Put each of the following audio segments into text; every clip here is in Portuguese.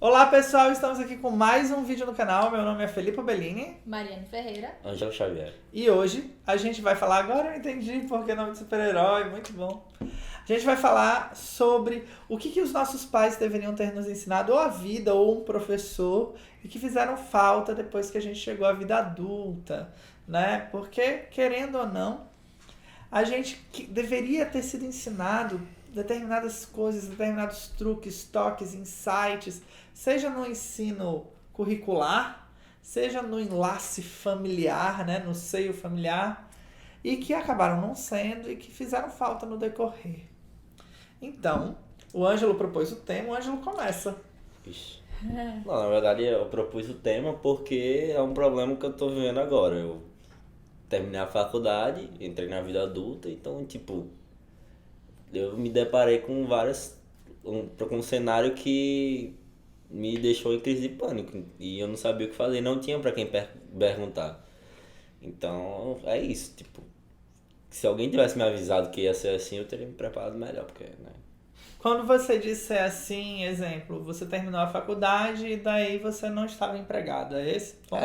Olá pessoal, estamos aqui com mais um vídeo no canal. Meu nome é Felipe Bellini Mariane Ferreira. Ângelo Xavier. e hoje a gente vai falar, agora eu entendi porque é nome de super-herói, muito bom. A gente vai falar sobre o que os nossos pais deveriam ter nos ensinado, ou a vida, ou um professor, e que fizeram falta depois que a gente chegou à vida adulta, né? Porque, querendo ou não, a gente deveria ter sido ensinado determinadas coisas, determinados truques, toques, insights, seja no ensino curricular, seja no enlace familiar, né, no seio familiar, e que acabaram não sendo e que fizeram falta no decorrer. Então, o Ângelo propôs o tema, o Ângelo começa. Ixi. Não, na verdade eu propus o tema porque é um problema que eu tô vivendo agora. Eu terminei a faculdade, entrei na vida adulta, então, tipo, eu me deparei com com um cenário que me deixou em crise de pânico e eu não sabia o que fazer, não tinha pra quem perguntar. Então, é isso, tipo, se alguém tivesse me avisado que ia ser assim, eu teria me preparado melhor, porque, né? Quando você disser assim, exemplo, você terminou a faculdade e daí você não estava empregado, é esse ponto?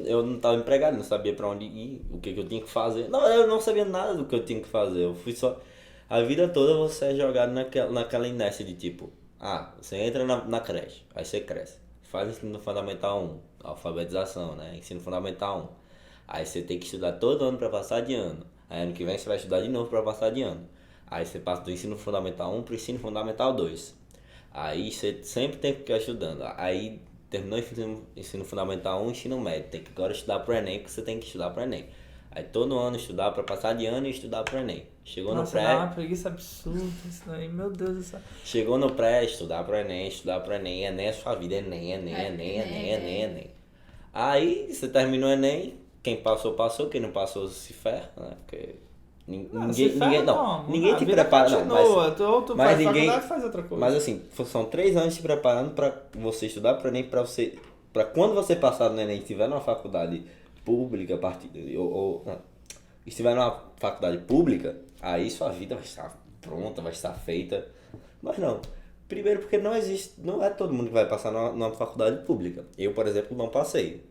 Eu não tava empregado, não sabia pra onde ir, o que eu tinha que fazer. Não, eu não sabia nada do que eu tinha que fazer. Eu fui só. A vida toda você é jogado naquela inércia de tipo, você entra na creche, aí você cresce. Faz ensino fundamental 1, alfabetização, né? Ensino fundamental 1. Aí você tem que estudar todo ano pra passar de ano. Aí ano que vem você vai estudar de novo pra passar de ano. Aí você passa do ensino fundamental 1 pro ensino fundamental 2. Aí você sempre tem que ficar estudando. Aí terminou o ensino fundamental 1, ensino médio. Tem que agora estudar pro Enem, porque você tem que estudar pro Enem. Aí todo ano estudar pra passar de ano e estudar pro Enem. Chegou Nossa, no dá pré, uma preguiça absurda isso daí, meu Deus do céu. chegou no pré, estudar pro Enem, Enem é sua vida, Enem. Aí você terminou o Enem, quem passou, passou, quem não passou se ferra, né? Porque ninguém te prepara, não, tu mas faz ninguém, faculdade, faz outra coisa. mas assim, são 3 anos te preparando pra você estudar pro Enem, pra quando você passar no Enem e estiver numa faculdade pública, estiver numa faculdade pública, aí sua vida vai estar pronta, vai estar feita. Mas não. Primeiro porque não é todo mundo que vai passar numa faculdade pública. Eu, por exemplo, não passei.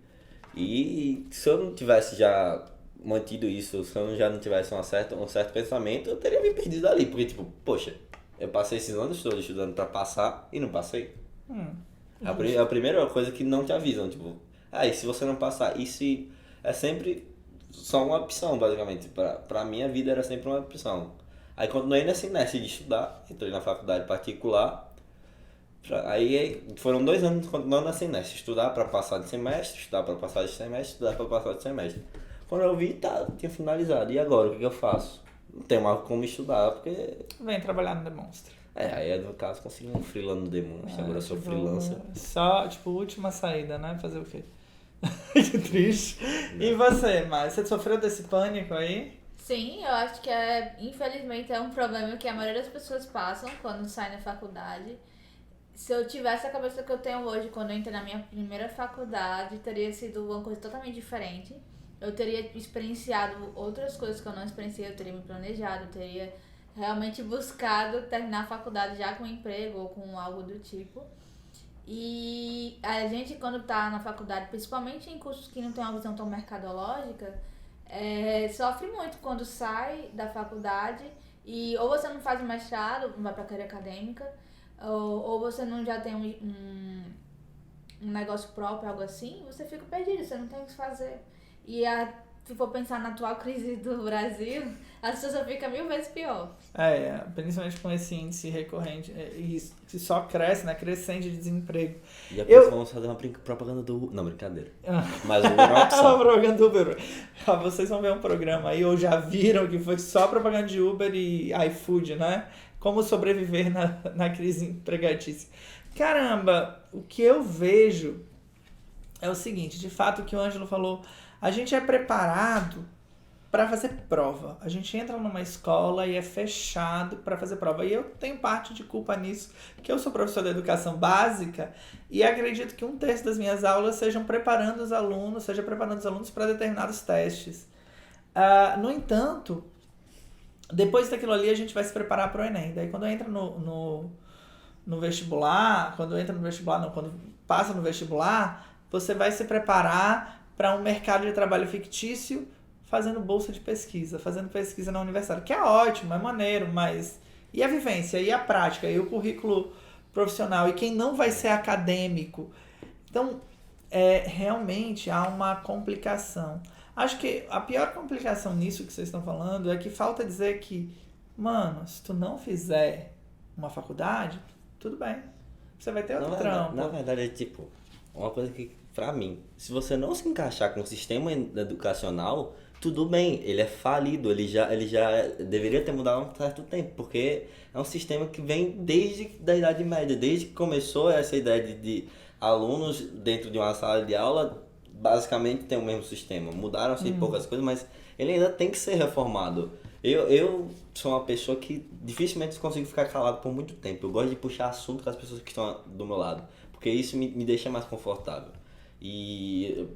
E se eu não tivesse já mantido isso, se eu já não tivesse um certo pensamento, eu teria me perdido ali. Porque, tipo, poxa, eu passei esses anos todos estudando pra passar e não passei. A primeira coisa que não te avisam, tipo, e se você não passar? Isso é sempre só uma opção, basicamente. Pra minha vida era sempre uma opção. Aí continuei nessa inércia de estudar, entrei na faculdade particular. Aí foram 2 anos continuando nessa inércia, estudar pra passar de semestre, estudar pra passar de semestre, estudar pra passar de semestre. Quando eu vi, tinha finalizado. E agora, o que eu faço? Não tenho mais como estudar, porque... Vem trabalhar no Demonstra. Aí no caso consegui um freela no Demonstra, agora eu sou freelancer. Só, tipo, última saída, né? Fazer o quê? Que triste. E você, Mari? Você sofreu desse pânico aí? Sim, eu acho que infelizmente é um problema que a maioria das pessoas passam quando saem da faculdade. Se eu tivesse a cabeça que eu tenho hoje, quando eu entrei na minha primeira faculdade, teria sido uma coisa totalmente diferente. Eu teria experienciado outras coisas que eu não experienciei, eu teria me planejado, eu teria realmente buscado terminar a faculdade já com um emprego ou com algo do tipo. E a gente, quando tá na faculdade, principalmente em cursos que não tem uma visão tão mercadológica, sofre muito quando sai da faculdade e ou você não faz um mestrado, não vai pra carreira acadêmica, ou você não já tem um negócio próprio, algo assim, você fica perdido, você não tem o que fazer. E se for pensar na atual crise do Brasil, a situação fica 1000 vezes pior. Principalmente com esse índice recorrente, que só cresce, né? Crescente de desemprego. E depois vamos fazer uma propaganda do... Não, brincadeira. Mas o Uber é uma opção. Propaganda do Uber. Vocês vão ver um programa aí, ou já viram que foi só propaganda de Uber e iFood, né? Como sobreviver na crise empregatícia. Caramba, o que eu vejo é o seguinte, de fato o que o Ângelo falou, a gente é preparado para fazer prova. A gente entra numa escola e é fechado para fazer prova. E eu tenho parte de culpa nisso, que eu sou professor de educação básica e acredito que 1/3 das minhas aulas seja preparando os alunos para determinados testes. No entanto, depois daquilo ali a gente vai se preparar para o Enem. Daí quando entra no no vestibular, quando entra no vestibular, não, quando passa no vestibular, você vai se preparar para um mercado de trabalho fictício fazendo bolsa de pesquisa, fazendo pesquisa na universidade, que é ótimo, é maneiro, mas e a vivência, e a prática, e o currículo profissional, e quem não vai ser acadêmico? Então, realmente há uma complicação. Acho que a pior complicação nisso que vocês estão falando é que falta dizer que, mano, se tu não fizer uma faculdade, tudo bem. Você vai ter outro trampo. Na verdade, é tipo, uma coisa que, pra mim, se você não se encaixar com o sistema educacional, tudo bem, ele é falido, ele já deveria ter mudado há um certo tempo, porque é um sistema que vem desde a Idade Média, desde que começou essa ideia de alunos dentro de uma sala de aula, basicamente tem o mesmo sistema. Mudaram-se poucas coisas, mas ele ainda tem que ser reformado. Eu sou uma pessoa que dificilmente consigo ficar calado por muito tempo. Eu gosto de puxar assunto com as pessoas que estão do meu lado, porque isso me deixa mais confortável. E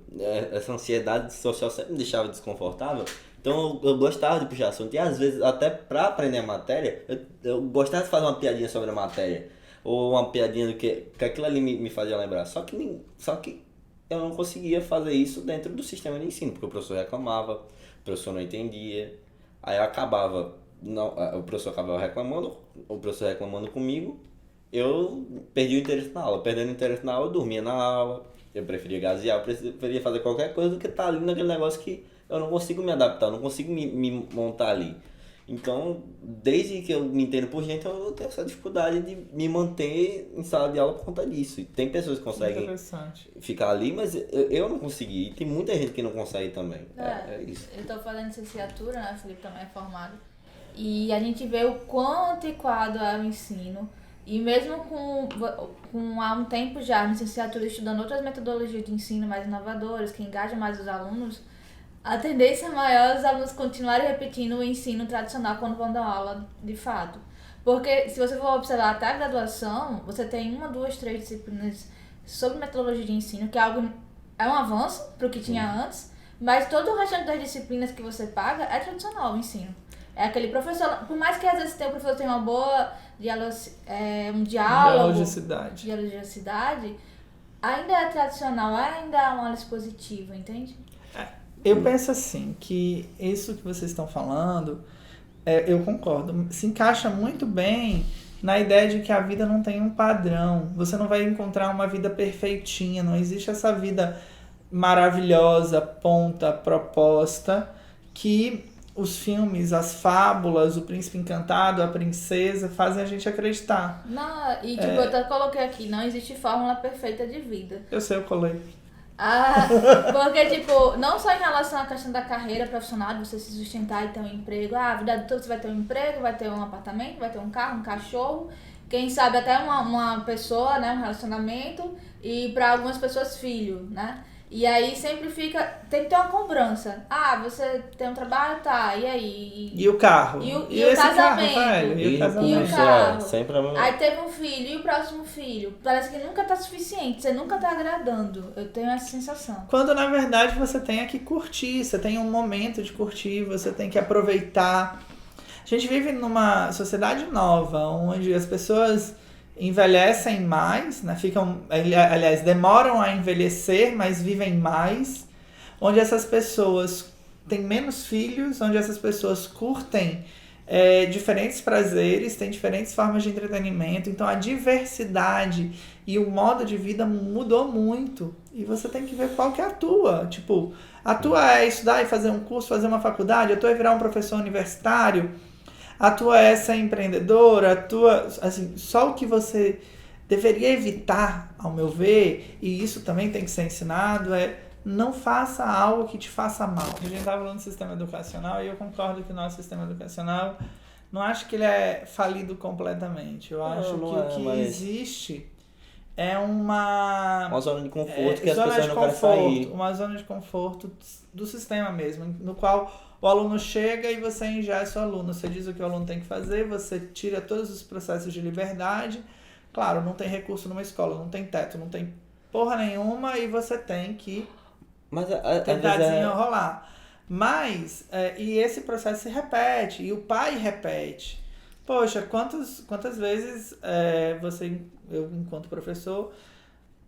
essa ansiedade social sempre me deixava desconfortável. Então eu gostava de puxar assunto. E às vezes, até pra aprender a matéria, eu gostava de fazer uma piadinha sobre a matéria. Ou uma piadinha do que aquilo ali me fazia lembrar. Só que eu não conseguia fazer isso dentro do sistema de ensino, porque o professor reclamava, o professor não entendia. Aí eu acabava, o professor acabava reclamando, o professor reclamando comigo, eu perdi o interesse na aula. Perdendo o interesse na aula, eu dormia na aula, eu preferia gazear, eu preferia fazer qualquer coisa do que estar ali naquele negócio que eu não consigo me adaptar, eu não consigo me montar ali. Então, desde que eu me entendo por gente, eu tenho essa dificuldade de me manter em sala de aula por conta disso. E tem pessoas que conseguem ficar ali, mas eu não consegui. E tem muita gente que não consegue também. É isso. Eu tô fazendo licenciatura, né? O Felipe também é formado. E a gente vê o quão antiquado é o ensino. E mesmo com há um tempo já, a licenciatura estudando outras metodologias de ensino mais inovadoras, que engajam mais os alunos, a tendência maior é os alunos continuarem repetindo o ensino tradicional quando vão dar aula de fato. Porque se você for observar até a graduação, você tem 1, 2, 3 disciplinas sobre metodologia de ensino, que é um avanço para o que tinha antes, mas todo o restante das disciplinas que você paga é tradicional o ensino. É aquele professor, por mais que às vezes o professor tenha uma boa dialogicidade, ainda é tradicional, ainda é uma aula expositiva, entende? Eu penso assim, que isso que vocês estão falando, eu concordo, se encaixa muito bem na ideia de que a vida não tem um padrão. Você não vai encontrar uma vida perfeitinha, não existe essa vida maravilhosa, proposta, que os filmes, as fábulas, o príncipe encantado, a princesa, fazem a gente acreditar. Não, e eu até coloquei aqui, não existe fórmula perfeita de vida. Eu sei, eu colei. Porque, não só em relação à questão da carreira profissional, de você se sustentar e ter um emprego. A vida toda você vai ter um emprego, vai ter um apartamento, vai ter um carro, um cachorro, quem sabe até uma pessoa, né, um relacionamento, e para algumas pessoas filho, né? E aí sempre tem que ter uma cobrança. Você tem um trabalho, tá, e aí? E o carro? E o casamento? E o casamento? Carro. Sempre Aí teve um filho, e o próximo filho? Parece que nunca tá suficiente, você nunca tá agradando. Eu tenho essa sensação. Quando na verdade você tem que curtir, você tem um momento de curtir, você tem que aproveitar. A gente vive numa sociedade nova, onde as pessoas envelhecem mais, né? Demoram a envelhecer, mas vivem mais, onde essas pessoas têm menos filhos, onde essas pessoas curtem diferentes prazeres, têm diferentes formas de entretenimento, então a diversidade e o modo de vida mudou muito, e você tem que ver qual que é a tua, a tua é estudar e fazer um curso, fazer uma faculdade, a tua é virar um professor universitário, a tua é ser empreendedora, a tua, assim, só o que você deveria evitar, ao meu ver, e isso também tem que ser ensinado, não faça algo que te faça mal. A gente estava falando do sistema educacional e eu concordo que o nosso sistema educacional, não acho que ele é falido completamente. Eu acho que o que existe é uma zona de conforto que as pessoas não querem sair. Uma zona de conforto do sistema mesmo, no qual o aluno chega e você engessa o aluno. Você diz o que o aluno tem que fazer, você tira todos os processos de liberdade. Claro, não tem recurso numa escola, não tem teto, não tem porra nenhuma e você tem que tentar desenrolar. Mas, e esse processo se repete, e o pai repete. Poxa, quantas vezes eu, enquanto professor,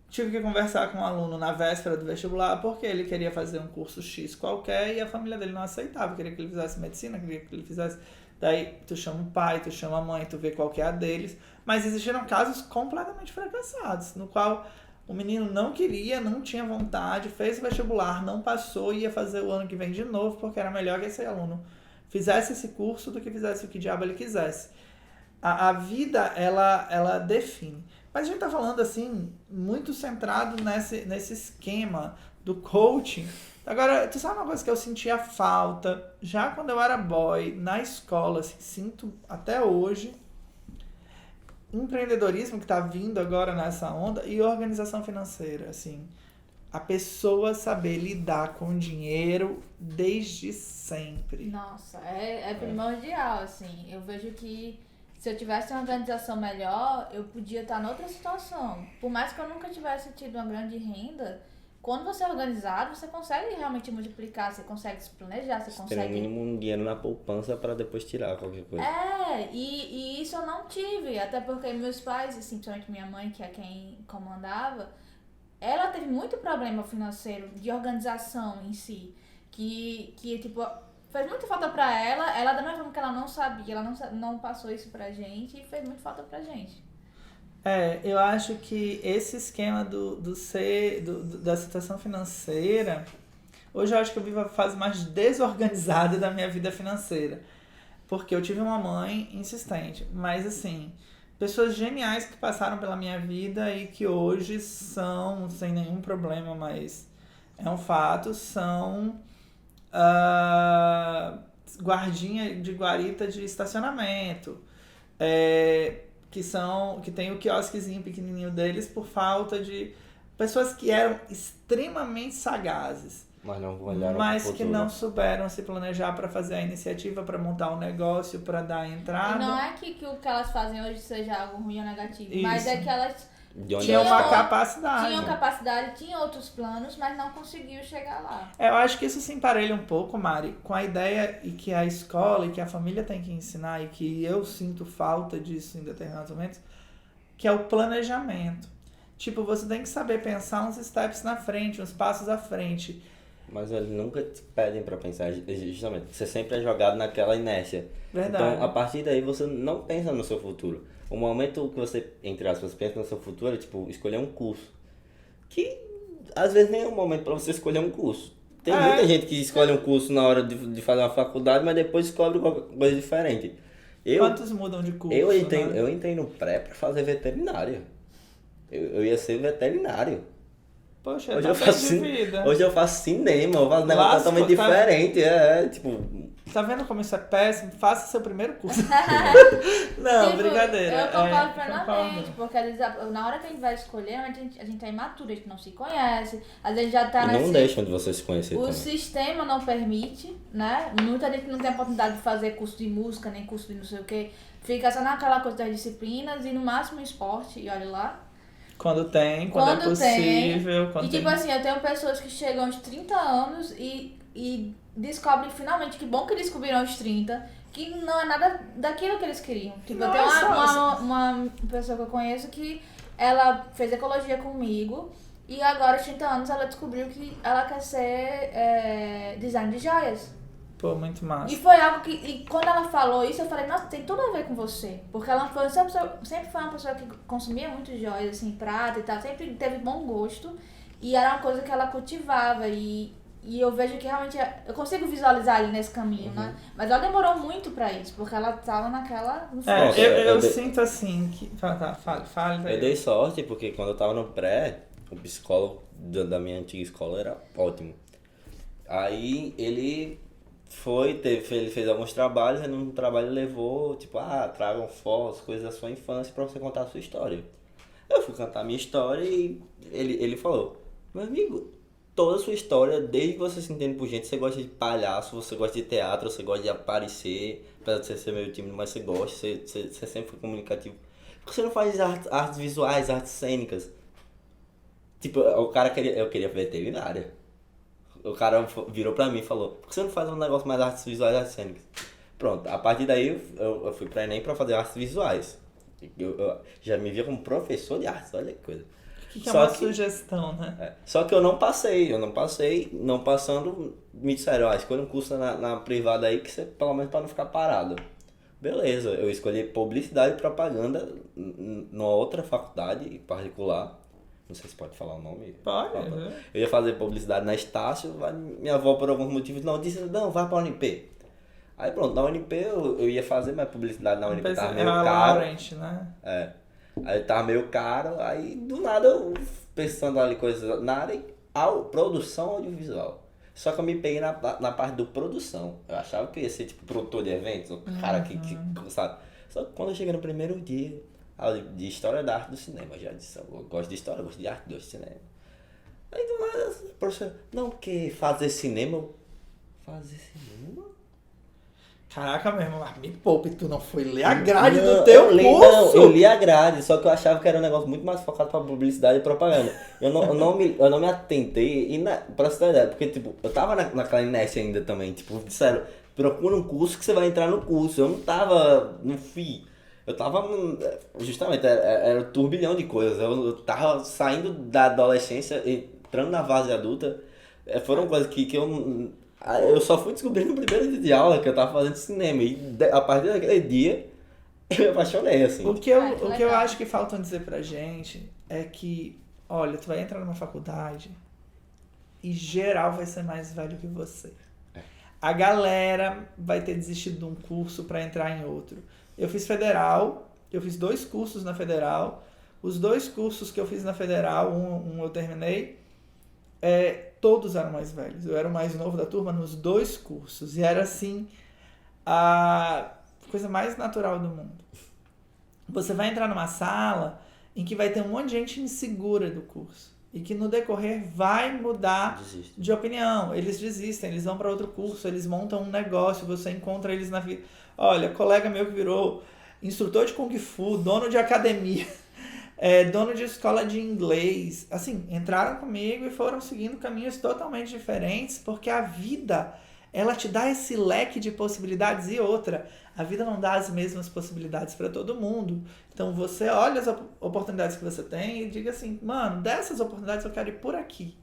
tive que conversar com um aluno na véspera do vestibular porque ele queria fazer um curso X qualquer e a família dele não aceitava, queria que ele fizesse medicina, queria que ele fizesse... Daí tu chama o pai, tu chama a mãe, tu vê qual que é a deles. Mas existiram casos completamente fracassados, no qual o menino não queria, não tinha vontade, fez o vestibular, não passou, ia fazer o ano que vem de novo, porque era melhor que esse aluno fizesse esse curso do que fizesse o que diabo ele quisesse. A vida, ela define. Mas a gente tá falando, assim, muito centrado nesse esquema do coaching. Agora, tu sabe uma coisa que eu sentia falta, já quando eu era boy, na escola, assim, sinto até hoje, empreendedorismo que tá vindo agora nessa onda e organização financeira, assim. A pessoa saber lidar com dinheiro desde sempre. Nossa, é primordial, assim. Eu vejo que se eu tivesse uma organização melhor, eu podia estar noutra situação. Por mais que eu nunca tivesse tido uma grande renda, quando você é organizado, você consegue realmente multiplicar, você consegue se planejar, você consegue... Tem no mínimo um dinheiro na poupança para depois tirar qualquer coisa. E isso eu não tive, até porque meus pais, assim, principalmente minha mãe, que é quem comandava, ela teve muito problema financeiro, de organização em si, que tipo, fez muita falta pra ela da mesma forma que ela não sabia, ela não passou isso pra gente e fez muita falta pra gente. Eu acho que esse esquema da situação financeira, hoje eu acho que eu vivo a fase mais desorganizada da minha vida financeira, porque eu tive uma mãe insistente, mas assim... Pessoas geniais que passaram pela minha vida e que hoje são, sem nenhum problema, mas é um fato, são guardinha de guarita de estacionamento, que tem o quiosquezinho pequenininho deles por falta de pessoas que eram extremamente sagazes. Mas que não souberam se planejar para fazer a iniciativa, para montar um negócio, para dar a entrada. E não é que o que elas fazem hoje seja algo ruim ou negativo, mas é que elas tinham uma capacidade. Tinham capacidade, tinham outros planos, mas não conseguiu chegar lá. Eu acho que isso se emparelha um pouco, Mari, com a ideia e que a escola e que a família tem que ensinar e que eu sinto falta disso em determinados momentos, que é o planejamento. Tipo, você tem que saber pensar uns steps na frente, uns passos à frente. Mas eles nunca te pedem pra pensar, justamente. Você sempre é jogado naquela inércia. Verdade. Então, a partir daí, você não pensa no seu futuro. O momento que você, entre aspas, pensa no seu futuro é, tipo, escolher um curso. Que, às vezes, nem é um momento pra você escolher um curso. Tem muita gente que escolhe um curso na hora de fazer uma faculdade, mas depois descobre qualquer coisa diferente. Quantos mudam de curso? Eu entrei no pré pra fazer veterinária. Eu ia ser veterinário. Poxa, hoje eu faço cinema, eu faço um negócio totalmente diferente. Tipo... Tá vendo como isso é péssimo? Faça seu primeiro curso. Não, tipo, brincadeira. Eu concordo plenamente, porque na hora que a gente vai escolher, a gente é imaturo, a gente não se conhece, às vezes já tá não deixam de você se conhecer o também. sistema não permite, né? Muita gente não tem a oportunidade de fazer curso de música, nem curso de não sei o que. Fica só naquela coisa das disciplinas e no máximo esporte, e olha lá. Quando é possível. E tipo assim, eu tenho pessoas que chegam aos 30 anos e descobrem finalmente, que bom que descobriram aos 30, que não é nada daquilo que eles queriam. Tipo, eu tenho uma pessoa que eu conheço que ela fez ecologia comigo e agora aos 30 anos ela descobriu que ela quer ser design de joias. Pô, muito massa. E foi algo que, e quando ela falou isso, eu falei, nossa, tem tudo a ver com você. Porque ela sempre foi uma pessoa que consumia muito joias, assim, prata e tal, sempre teve bom gosto. E era uma coisa que ela cultivava. E eu vejo que realmente, eu consigo visualizar ele nesse caminho, né? Mas ela demorou muito pra isso, porque ela tava naquela... Eu sinto assim, que... Fale. Eu dei sorte, porque quando eu tava no pré, o psicólogo da minha antiga escola era ótimo. Aí ele fez alguns trabalhos, e num trabalho levou, tipo, tragam fotos, coisas da sua infância pra você contar a sua história. Eu fui contar a minha história e ele falou, meu amigo, toda a sua história, desde que você se entende por gente, você gosta de palhaço, você gosta de teatro, você gosta de aparecer, apesar de você ser meio tímido, mas você gosta, você sempre foi comunicativo. Por que você não faz artes visuais, artes cênicas? Tipo, eu queria veterinária. O cara virou pra mim e falou, por que você não faz um negócio mais artes visuais e artes cênicas? Pronto, a partir daí eu fui pra Enem pra fazer artes visuais. Eu já me via como professor de artes, olha que coisa. O que é Só uma que- sugestão, né? Só que eu não passei, não passando, me disseram, escolha um curso na privada aí que você, pelo menos pra não ficar parado. Beleza, eu escolhi publicidade e propaganda numa outra faculdade particular. Não sei se pode falar o nome. Pode, Fala. né? Eu ia fazer publicidade na Estácio, minha avó por alguns motivos não disse, não, vai pra UNP. Aí pronto, na UNP eu ia fazer, mas publicidade na UNP tava meio Era caro. Laurent, né? Aí tava meio caro, aí do nada eu pensando ali coisas na área, produção audiovisual. Só que eu me peguei na parte do produção. Eu achava que ia ser tipo produtor de eventos, o cara que sabe. Só que quando eu cheguei no primeiro dia, aula de história da arte do cinema, eu já disse, eu gosto de história, eu gosto de arte, gosto de cinema. Aí do nada, o professor, não, que fazer cinema? Fazer cinema? Caraca, mesmo, mas me poupe, tu não foi ler a grade Não, do teu eu li, curso? Não, eu li a grade, só que eu achava que era um negócio muito mais focado pra publicidade e propaganda. Eu não me atentei, pra você ter ideia, porque tipo, eu tava naquela inércia ainda também, tipo, disseram, procura um curso que você vai entrar no curso. Eu não tava no FII, eu tava, justamente, era um turbilhão de coisas. Eu tava saindo da adolescência, entrando na fase adulta, foram coisas que eu só fui descobrir no primeiro dia de aula que eu tava fazendo cinema. E a partir daquele dia, eu me apaixonei, assim. O que eu legal. acho que faltam dizer pra gente é que, olha, tu vai entrar numa faculdade e geral vai ser mais velho que você. A galera vai ter desistido de um curso pra entrar em outro. Eu fiz federal, eu fiz 2 cursos na federal. Os 2 cursos que eu fiz na federal, um eu terminei, todos eram mais velhos. Eu era o mais novo da turma nos 2 cursos. E era assim, a coisa mais natural do mundo. Você vai entrar numa sala em que vai ter um monte de gente insegura do curso. E que no decorrer vai mudar Desisto. de opinião. Eles desistem, eles vão para outro curso, eles montam um negócio, você encontra eles na vida. Olha, colega meu que virou instrutor de Kung Fu, dono de academia, dono de escola de inglês. Assim, entraram comigo e foram seguindo caminhos totalmente diferentes, porque a vida, ela te dá esse leque de possibilidades. E outra, a vida não dá as mesmas possibilidades para todo mundo. Então você olha as oportunidades que você tem e diga assim, mano, dessas oportunidades eu quero ir por aqui.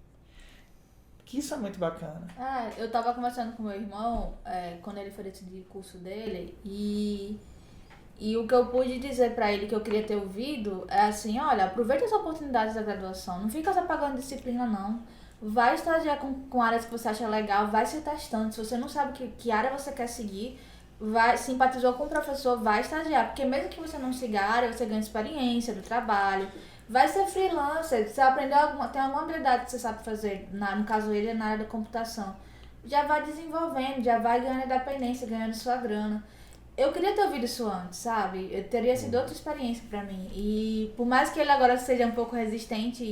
Que isso é muito bacana. Eu tava conversando com meu irmão, quando ele foi decidir o curso dele, e o que eu pude dizer pra ele que eu queria ter ouvido é assim, olha, aproveita as oportunidades da graduação, não fica só pagando disciplina não. Vai estagiar com áreas que você acha legal, vai se testando. Se você não sabe que área você quer seguir, simpatizou com o professor, vai estagiar. Porque mesmo que você não siga a área, você ganha experiência do trabalho. Vai ser freelancer, você aprendeu tem alguma habilidade que você sabe fazer, no caso ele é na área da computação. Já vai desenvolvendo, já vai ganhando independência, ganhando sua grana. Eu queria ter ouvido isso antes, sabe? Eu teria sido outra experiência pra mim. E por mais que ele agora seja um pouco resistente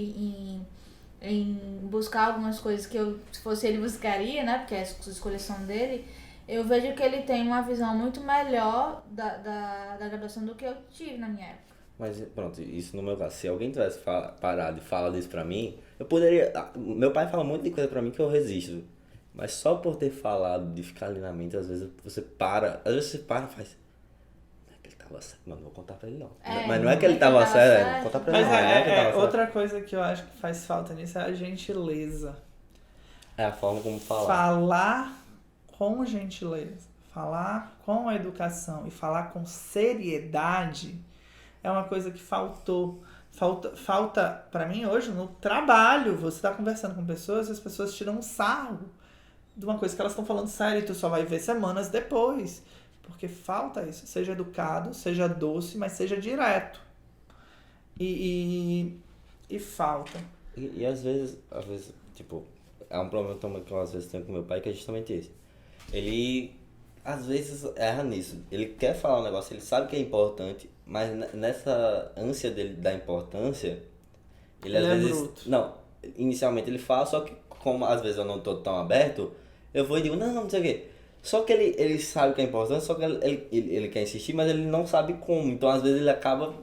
em buscar algumas coisas que se fosse ele buscaria, né? Porque as escolhas são dele. Eu vejo que ele tem uma visão muito melhor da graduação do que eu tive na minha época. Mas pronto, isso no meu caso. Se alguém tivesse parado e falado isso pra mim, eu poderia... Meu pai fala muito de coisa pra mim que eu resisto. Mas só por ter falado, de ficar ali na mente, às vezes você para... Às vezes você para e faz... Não é que ele tava certo. Mano, não vou contar pra ele não. Mas não é que ele tava certo, vou contar pra ele Mas não. Não é que ele tava certo. outra coisa que eu acho que faz falta nisso é a gentileza. É a forma como falar. Falar com gentileza, falar com a educação e falar com seriedade é uma coisa que falta para mim hoje no trabalho. Você tá conversando com pessoas e as pessoas tiram um sarro de uma coisa que elas estão falando sério e tu só vai ver semanas depois. Porque falta isso. Seja educado, seja doce, mas seja direto. E falta. E às vezes, tipo, é um problema também que eu às vezes tenho com meu pai, que é justamente esse. Ele, às vezes, erra nisso. Ele quer falar um negócio, ele sabe que é importante, mas nessa ânsia dele da importância, ele às vezes... bruto. Não, inicialmente ele fala, só que como às vezes eu não tô tão aberto, eu vou e digo, não sei o quê. Só que ele sabe que é importante, só que ele quer insistir, mas ele não sabe como. Então, às vezes, ele acaba...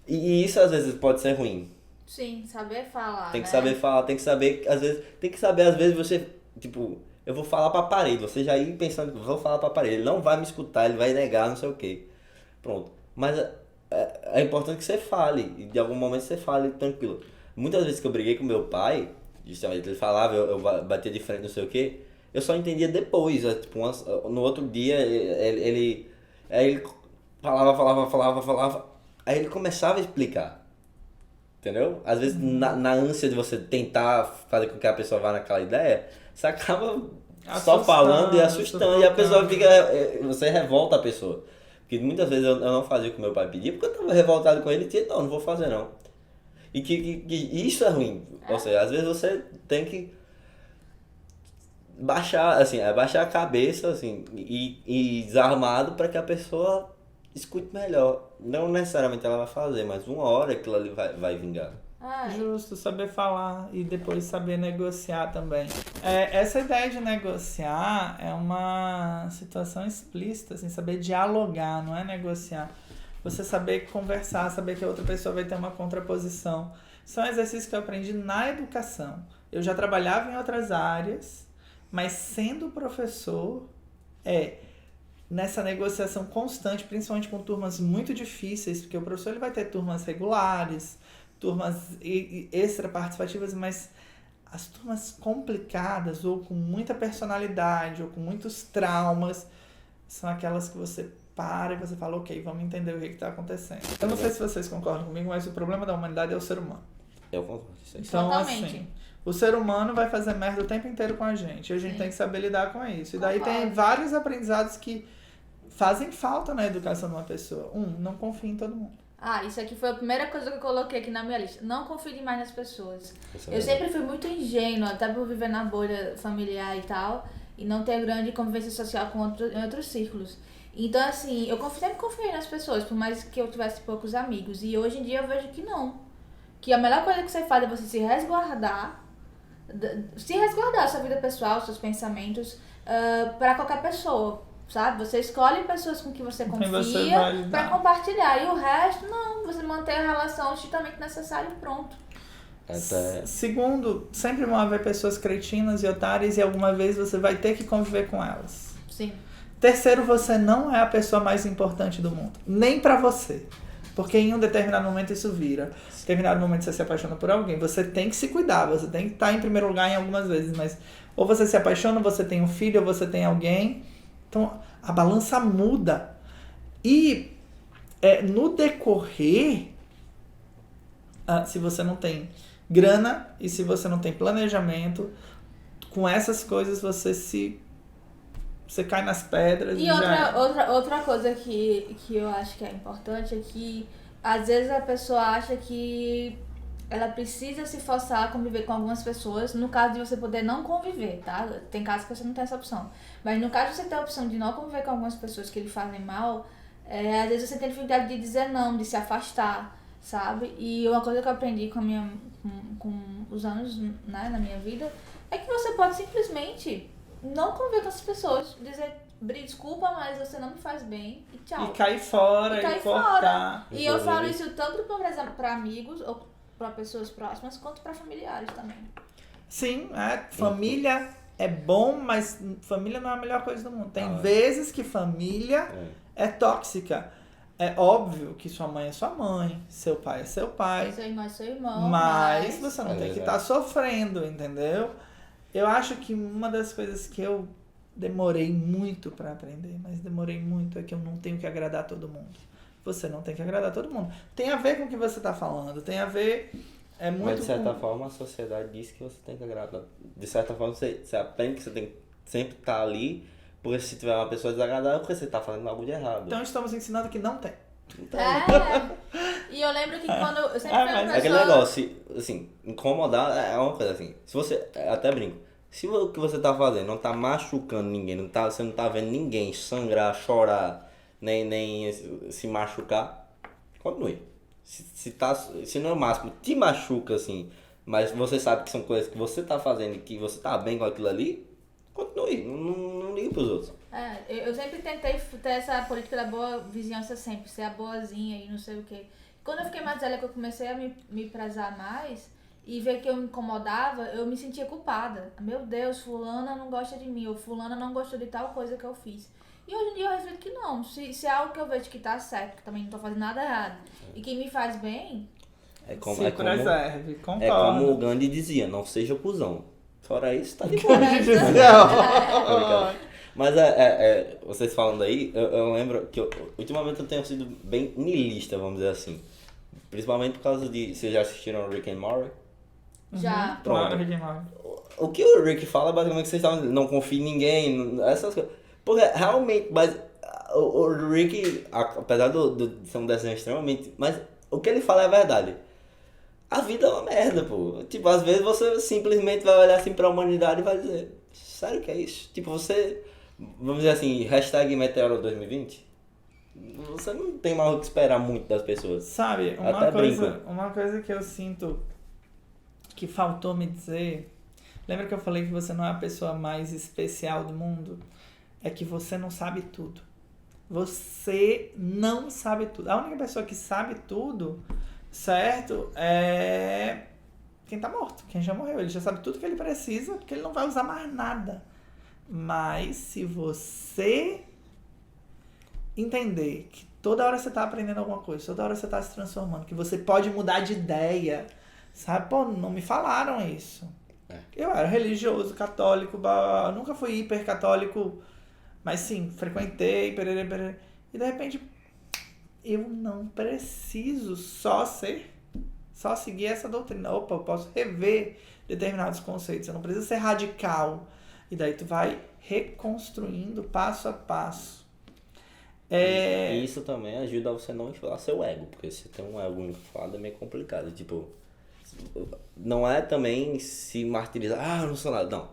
E isso, às vezes, pode ser ruim. Sim, saber falar, Tem que né? saber falar, tem que saber, às vezes, você, tipo, eu vou falar pra parede. Você já ir pensando, vou falar pra parede. Ele não vai me escutar, ele vai negar, não sei o quê. Pronto. Mas é importante que você fale. E de algum momento você fale tranquilo. Muitas vezes que eu briguei com meu pai, justamente ele falava, eu batia de frente, não sei o quê. Eu só entendia depois. Tipo, no outro dia, aí ele falava. Aí ele começava a explicar. Entendeu? Às vezes, na ânsia de você tentar fazer com que a pessoa vá naquela ideia, você acaba só falando e assustando. E a pessoa fica. Você revolta a pessoa. Porque muitas vezes eu não fazia o que meu pai pedia, porque eu tava revoltado com ele e tinha, não vou fazer não. E que isso é ruim. Ou seja, às vezes você tem que baixar, assim, baixar a cabeça, assim, e desarmado para que a pessoa escute melhor. Não necessariamente ela vai fazer, mas uma hora aquilo ali vai vingar. Justo, saber falar e depois saber negociar também. Essa ideia de negociar é uma situação explícita, assim, saber dialogar, não é negociar. Você saber conversar, saber que a outra pessoa vai ter uma contraposição. São exercícios que eu aprendi na educação. Eu já trabalhava em outras áreas, mas sendo professor, nessa negociação constante, principalmente com turmas muito difíceis, porque o professor ele vai ter turmas regulares, turmas extra participativas, mas as turmas complicadas ou com muita personalidade ou com muitos traumas são aquelas que você para e você fala, ok, vamos entender o que está acontecendo. Eu não sei se vocês concordam comigo, mas o problema da humanidade é o ser humano. Eu concordo. Então, totalmente. assim, o ser humano vai fazer merda o tempo inteiro com a gente. E a gente tem que saber lidar com isso. E daí tem vários aprendizados que fazem falta na educação de uma pessoa. Não confie em todo mundo. Isso aqui foi a primeira coisa que eu coloquei aqui na minha lista. Não confie demais nas pessoas. Eu sempre fui muito ingênua, até por viver na bolha familiar e tal, e não ter grande convivência social em outros círculos. Então, assim, eu sempre confiei nas pessoas, por mais que eu tivesse poucos amigos. E hoje em dia eu vejo que não. Que a melhor coisa que você faz é você se resguardar sua vida pessoal, seus pensamentos, pra qualquer pessoa. Sabe? Você escolhe pessoas com que você confia pra compartilhar. E o resto, não. Você mantém a relação estritamente necessária e pronto. Segundo, sempre vão haver pessoas cretinas e otárias e alguma vez você vai ter que conviver com elas. Sim. Terceiro, você não é a pessoa mais importante do mundo. Nem pra você. Porque em um determinado momento isso vira. Em determinado momento você se apaixona por alguém. Você tem que se cuidar. Você tem que estar em primeiro lugar em algumas vezes. Mas ou você se apaixona, ou você tem um filho, ou você tem alguém. Então, a balança muda. E no decorrer, se você não tem grana e se você não tem planejamento, com essas coisas você cai nas pedras. E outra coisa que eu acho que é importante é que, às vezes, a pessoa acha que ela precisa se forçar a conviver com algumas pessoas, no caso de você poder não conviver, tá? Tem casos que você não tem essa opção. Mas no caso de você ter a opção de não conviver com algumas pessoas que lhe fazem mal, às vezes você tem dificuldade de dizer não, de se afastar, sabe? E uma coisa que eu aprendi com os anos, né, na minha vida, é que você pode simplesmente não conviver com essas pessoas, dizer desculpa, mas você não me faz bem e tchau. E cair fora, e cortar. E eu falo isso tanto pra amigos ou pra pessoas próximas, quanto pra familiares também. Sim, família é bom, mas família não é a melhor coisa do mundo. Tem vezes que família é tóxica. É óbvio que sua mãe é sua mãe, seu pai é seu pai. Seu irmão é seu irmão. Mas você não tem que estar sofrendo, entendeu? Eu acho que uma das coisas que eu demorei muito pra aprender, mas demorei muito, é que eu não tenho que agradar todo mundo. Você não tem que agradar todo mundo. Tem a ver com o que você tá falando, tem a ver... Mas de certa forma a sociedade diz que você tem que agradar. De certa forma você aprende que você tem que sempre estar ali, porque se tiver uma pessoa desagradável, porque você tá fazendo algo de errado. Então estamos ensinando que não tem. E eu lembro que quando eu sempre fui uma pessoa... Aquele negócio, assim, incomodar é uma coisa assim. Se você, até brinco, se o que você tá fazendo não tá machucando ninguém, você não tá vendo ninguém sangrar, chorar, nem se machucar, continue. Se no máximo te machuca, assim, mas você sabe que são coisas que você tá fazendo e que você tá bem com aquilo ali, continue, não ligue pros outros. Eu sempre tentei ter essa política da boa vizinhança sempre, ser a boazinha e não sei o quê. Quando eu fiquei mais velha, que eu comecei a me prezar mais, e ver que eu me incomodava, eu me sentia culpada. Meu Deus, fulana não gosta de mim, ou fulana não gostou de tal coisa que eu fiz. E hoje em dia eu reflito que não. Se é algo que eu vejo que tá certo, que também não tô fazendo nada errado, e que me faz bem... Se preserve, é concordo. como o Gandhi dizia, não seja cuzão. Fora isso, tá de boa. Mas vocês falando aí, eu lembro que ultimamente eu tenho sido bem niilista, vamos dizer assim. Principalmente por causa de... Vocês já assistiram Rick and Morty? Já. Claro, Rick and Morty. O que o Rick fala é basicamente que vocês estavam dizendo, não confie em ninguém, essas coisas. Porque realmente, mas o Rick, apesar de ser um desenho extremamente... Mas o que ele fala é a verdade. A vida é uma merda, pô. Tipo, às vezes você simplesmente vai olhar assim pra humanidade e vai dizer, sério que é isso? Tipo, você, vamos dizer assim, hashtag Meteoro 2020, você não tem mais o que esperar muito das pessoas. Sabe, uma coisa que eu sinto que faltou me dizer, lembra que eu falei que você não é a pessoa mais especial do mundo? É que você não sabe tudo. Você não sabe tudo. A única pessoa que sabe tudo... Certo? É quem tá morto, quem já morreu. Ele já sabe tudo que ele precisa, porque ele não vai usar mais nada. Mas se você entender que toda hora você tá aprendendo alguma coisa, toda hora você tá se transformando, que você pode mudar de ideia, sabe? Pô, não me falaram isso. Eu era religioso, católico, eu nunca fui hiper católico, mas sim, frequentei, perere. E de repente... Eu não preciso só seguir essa doutrina. Opa, eu posso rever determinados conceitos. Eu não preciso ser radical. E daí tu vai reconstruindo passo a passo. E isso também ajuda você a não inflar seu ego. Porque se tem um ego inflado é meio complicado. Tipo, não é também se martirizar. Ah, eu não sou nada. Não.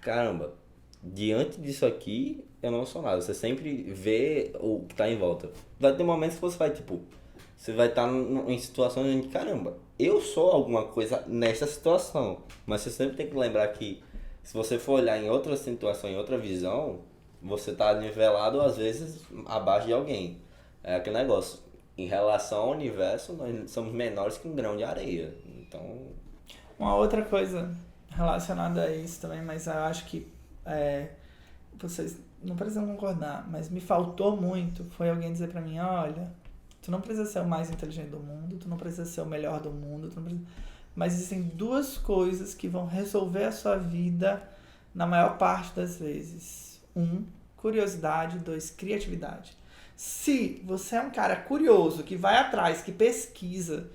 Caramba, diante disso aqui... Eu não sou nada, você sempre vê o que tá em volta. Vai ter momentos que você vai, tipo... Você vai estar em situações onde, caramba, eu sou alguma coisa nessa situação. Mas você sempre tem que lembrar que... Se você for olhar em outra situação, em outra visão... Você tá nivelado, às vezes, abaixo de alguém. É aquele negócio. Em relação ao universo, nós somos menores que um grão de areia. Então... Uma outra coisa relacionada a isso também, mas eu acho que... vocês... não precisam concordar, mas me faltou muito foi alguém dizer pra mim, olha, tu não precisa ser o mais inteligente do mundo, tu não precisa ser o melhor do mundo, mas existem duas coisas que vão resolver a sua vida na maior parte das vezes. 1, curiosidade. 2, criatividade. Se você é um cara curioso, que vai atrás, que pesquisa,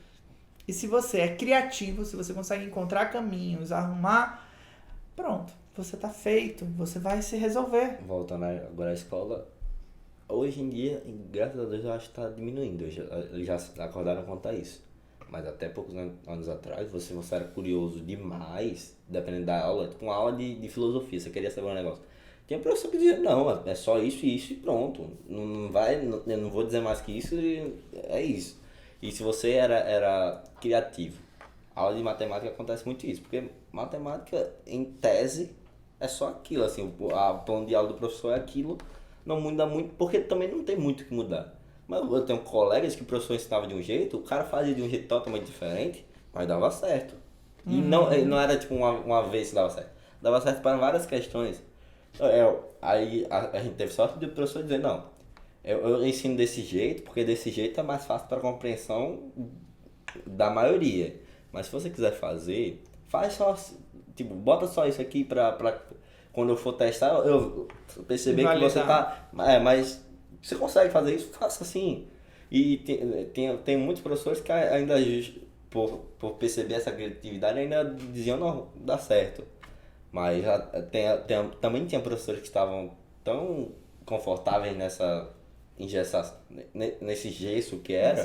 e se você é criativo, se você consegue encontrar caminhos, arrumar, pronto. Você tá feito, você vai se resolver. Voltando agora à escola, hoje em dia, graças a Deus, eu acho que tá diminuindo. Eles já acordaram quanto a isso. Mas até poucos anos atrás, você era curioso demais, dependendo da aula, tipo uma aula de filosofia, você queria saber um negócio. Tinha professor que dizia, não, é só isso e pronto. Eu não vou dizer mais que isso, é isso. E se você era criativo, a aula de matemática acontece muito isso, porque matemática, em tese, é só aquilo, assim, o plano de aula do professor é aquilo, não muda muito, porque também não tem muito o que mudar. Mas eu tenho colegas que o professor ensinava de um jeito, o cara fazia de um jeito totalmente diferente, mas dava certo. E não era tipo uma vez que dava certo. Dava certo para várias questões. Aí a gente teve sorte do professor dizer, não, eu ensino desse jeito, porque desse jeito é mais fácil para a compreensão da maioria. Mas se você quiser fazer, faz só, tipo, bota só isso aqui pra quando eu for testar, eu perceber que você tá... mas você consegue fazer isso, faça assim. E tem muitos professores que ainda, por perceber essa criatividade, ainda diziam, não, dá certo. Mas também tinha professores que estavam tão confortáveis nesse gesso que era,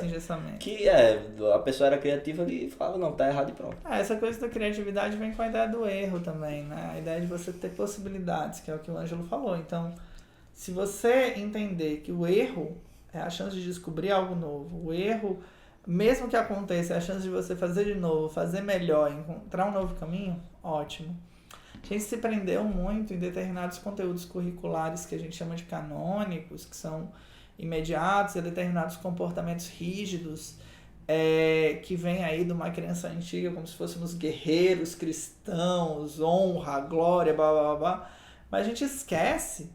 que a pessoa era criativa ali e falava, não, tá errado e pronto. Essa coisa da criatividade vem com a ideia do erro também, né? A ideia de você ter possibilidades, que é o que o Ângelo falou. Então, se você entender que o erro é a chance de descobrir algo novo, o erro, mesmo que aconteça, é a chance de você fazer de novo, fazer melhor, encontrar um novo caminho, ótimo. A gente se prendeu muito em determinados conteúdos curriculares que a gente chama de canônicos, que são imediatos, e determinados comportamentos rígidos, que vem aí de uma crença antiga, como se fôssemos guerreiros cristãos, honra, glória, blá blá blá. Mas a gente esquece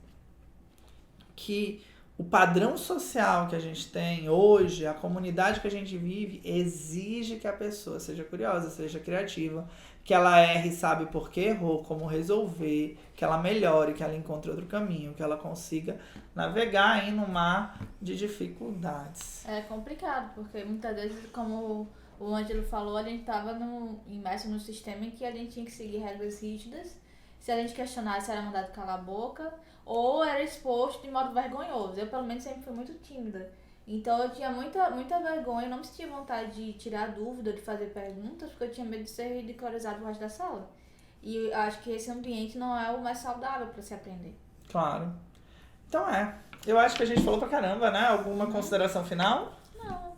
que o padrão social que a gente tem hoje, a comunidade que a gente vive, exige que a pessoa seja curiosa, seja criativa, que ela erre, sabe por que errou, como resolver, que ela melhore, que ela encontre outro caminho, que ela consiga navegar aí no mar de dificuldades. É complicado, porque muitas vezes, como o Ângelo falou, a gente estava imerso num sistema em que a gente tinha que seguir regras rígidas. Se a gente questionasse, era mandado calar a boca, ou era exposto de modo vergonhoso. Eu, pelo menos, sempre fui muito tímida. Então, eu tinha muita vergonha, não me sentia vontade de tirar dúvida, de fazer perguntas, porque eu tinha medo de ser ridicularizado no resto da sala. E eu acho que esse ambiente não é o mais saudável para se aprender. Claro. Então eu acho que a gente falou pra caramba, né? Alguma consideração final? Não.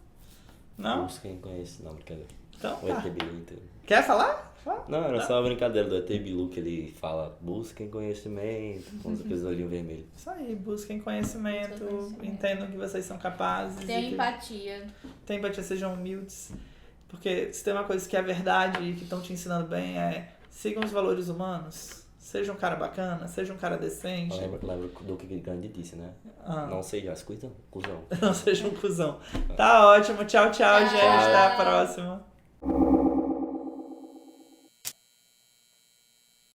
Não? Busquem conhece, não, brincadeira. Então O tá. ET Bilu inteiro. Quer falar? Fala. Não, era só a brincadeira do ET Bilu que ele fala, busquem conhecimento, com aqueles olhinhos vermelhos. Isso aí, busquem conhecimento, Busquem conhecimento. entendam que vocês são capazes. Tenha e que- empatia. Tenham empatia, sejam humildes. Porque se tem uma coisa que é verdade e que estão te ensinando bem sigam os valores humanos. Seja um cara bacana, seja um cara decente. Lembra do que Gandhi disse, né? Ah. Não seja as coisas, cuzão. Não seja um cuzão. Tá ótimo. Tchau, tchau, gente. Até a Tchau. próxima.